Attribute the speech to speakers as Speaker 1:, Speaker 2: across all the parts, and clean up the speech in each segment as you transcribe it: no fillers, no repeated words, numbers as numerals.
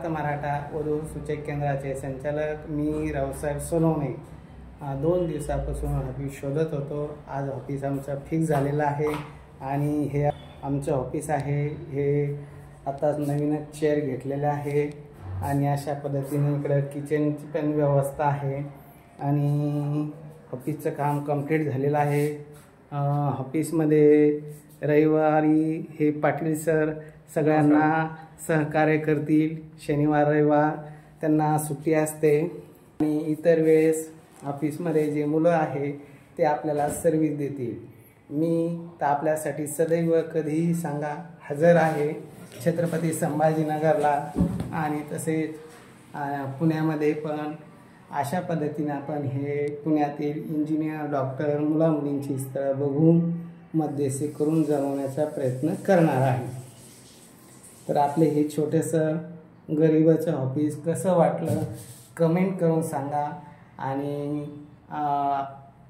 Speaker 1: मराठा वधू सूचक केंद्राचे संचालक मी रावसाहेब सोनवणे 2 दिवसापासून ऑफिस शोधत होतो। आज ऑफिस आमचं फिक्स झालेलं आहे आणि हे आमचं ऑफिस आहे। हे आता नवीनच चेअर घेतलेले आहे आणि अशा पद्धतीने इकडे किचनची पण व्यवस्था आहे आणि ऑफिसचं काम कंप्लीट झालेलं आहे। ऑफिसमध्ये रविवारी हे पाटील सर सगळ्यांना सहकार्य करतील। शनिवार रविवार त्यांना सुट्टी असते आणि इतर वेळेस ऑफिसमध्ये जे मुलं आहे ते आपल्याला सर्व्हिस देतील। मी तर आपल्यासाठी सदैव कधीही सांगा हजर आहे छत्रपती संभाजीनगरला आणि तसेच पुण्यामध्ये पण अशा पद्धतीने आपण हे पुण्यातील इंजिनियर डॉक्टर मुला मुलींची स्थळ बघून मध्यस्थी करून जमवण्याचा प्रयत्न करणार आहे। तर आपले हे छोटेसं गरिबाचं ऑफिस कसं वाटलं कमेंट करून सांगा आणि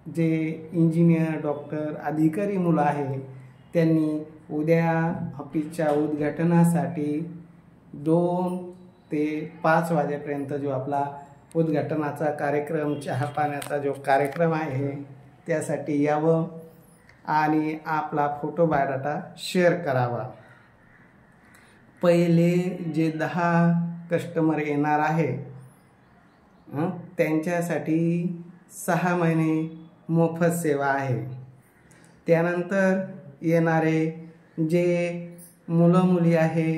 Speaker 1: जे इंजिनियर डॉक्टर अधिकारी मुलं आहे त्यांनी उद्या ऑफिसच्या उद्घाटनासाठी 2 ते 5 वाजेपर्यंत जो आपला उद्घाटनाचा कार्यक्रम चहा पाण्याचा जो कार्यक्रम आहे त्यासाठी यावं आणि आपला फोटो बायोडाटा शेअर करावा। पहिले जे 10 कस्टमर येणार आहे त्यांच्यासाठी 6 महिने मोफत सेवा आहे। त्यानंतर येणारे जे मुलं मुली आहे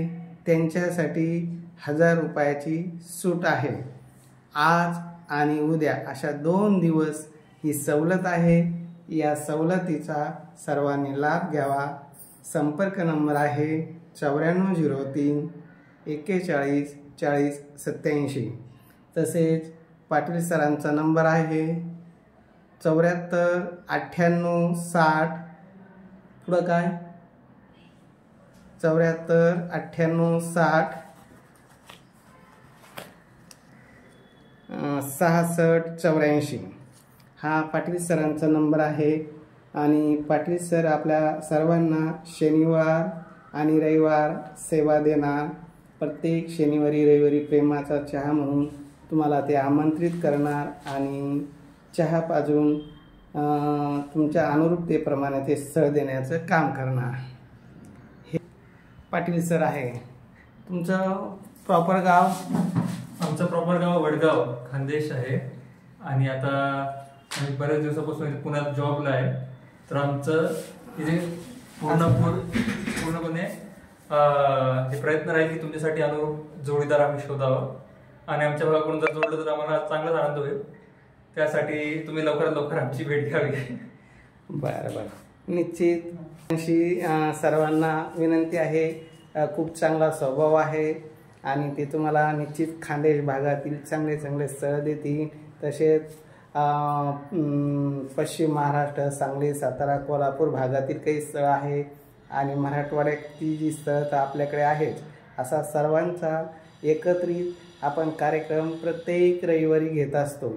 Speaker 1: त्यांच्यासाठी 1000 रुपयाची सूट आहे। आज आणि उद्या अशा 2 दिवस ही सवलत आहे। या सवलतीचा सर्वांनी लाभ घ्यावा। संपर्क नंबर आहे 9403 41 40 87। तसेच पाटील सरांचा नंबर आहे 74 98 60 पुढं काय 74 98 60 66 84। हा पाटील सरांचा नंबर आहे आणि पाटील सर आपल्या सर्वांना शनिवार आणि रविवार सेवा देणार। प्रत्येक शनिवारी रविवारी प्रेमाचा चहा म्हणून तुम्हाला ते आमंत्रित करणार आणि चहा पाजून तुमच्या अनुरूपतेप्रमाणे ते स्थळ देण्याचं काम करणार। हे पाटील सर आहे। तुमचं प्रॉपर गाव?
Speaker 2: आमचं प्रॉपर गाव वडगाव खानदेश आहे आणि आता आम्ही बऱ्याच दिवसापासून पुण्यात जॉबला आहे। तर आमचं इथे पूर्णपणे हे प्रयत्न राहील की तुमच्यासाठी अनुरूप जोडीदार आम्ही शोधावं आणि आमच्या भागाकडून जर जोडलं तर आम्हाला चांगलाच आनंद होईल। त्यासाठी तुम्ही लवकरात लवकर आमची भेट घ्यावी।
Speaker 1: बरं बरं निश्चित अशी सर्वांना विनंती आहे। खूप चांगला स्वभाव आहे आणि ते तुम्हाला निश्चित खानदेश भागातील चांगले चांगले स्थळ देतील। तसेच पश्चिम महाराष्ट्र सांगली सातारा कोल्हापूर भागातील काही स्थळ आहे आणि मराठवाड्याची जी स्थळं तर आपल्याकडे आहेत। असा सर्वांचा एकत्रित आपण कार्यक्रम प्रत्येक रविवारी घेत असतो।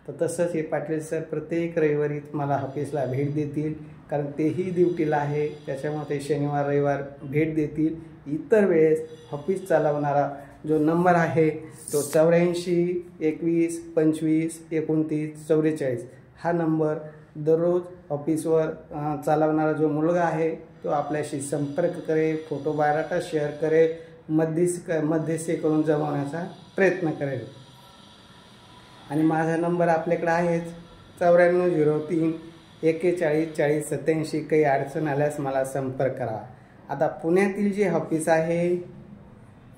Speaker 1: तर तसंच हे पाटील सर प्रत्येक रविवारी तुम्हाला ऑफिसला भेट देतील कारण तेही ड्युटीला आहे त्याच्यामुळे ते शनिवार रविवार भेट देतील। इतर वेळेस ऑफिस चालवणारा जो नंबर आहे तो 84 21 25 29 44 हा नंबर दररोज ऑफिसवर चालवणारा जो मुलगा आहे तो आपल्याशी संपर्क करेल, फोटो बायोडाटा शेअर करेल, मध्यस्थी करून जमवण्याचा प्रयत्न करेल। आणि माझा नंबर आपल्याकडे आहेच 9403 41 40 87। काही अडचण आल्यास मला संपर्क करा। आता पुण्यातील जे ऑफिस आहे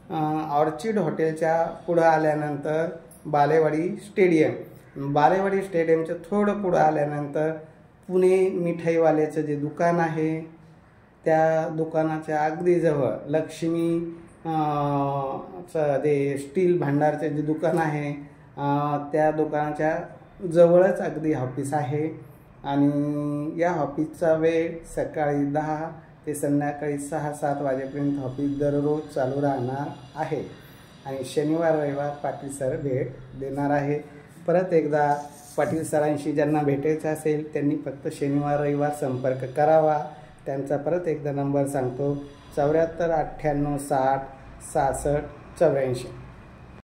Speaker 1: ऑर्चिड हॉटेलच्या पुढं आल्यानंतर बालेवाडी स्टेडियमच्या थोडं पुढं आल्यानंतर पुणे मिठाईवाल्याचं जे दुकान आहे त्या दुकानाच्या अगदी जवळ लक्ष्मी जे स्टील भांडारचे जे दुकान आहे त्या दुकानाच्या जवळच अगदी ऑफिस आहे आणि या ऑफिसचा वेळ सकाळी 10 ते संध्याकाळी 6-7 वाजेपर्यंत ऑफिस दररोज चालू राहणार आहे आणि शनिवार रविवार पाटील सर भेट देणार आहे। परत एकदा पाटील सरांशी ज्यांना भेटायचं असेल त्यांनी फक्त शनिवार रविवार संपर्क करावा। त्यांचा परत एकदा नंबर सांगतो 74 98 60 66 84।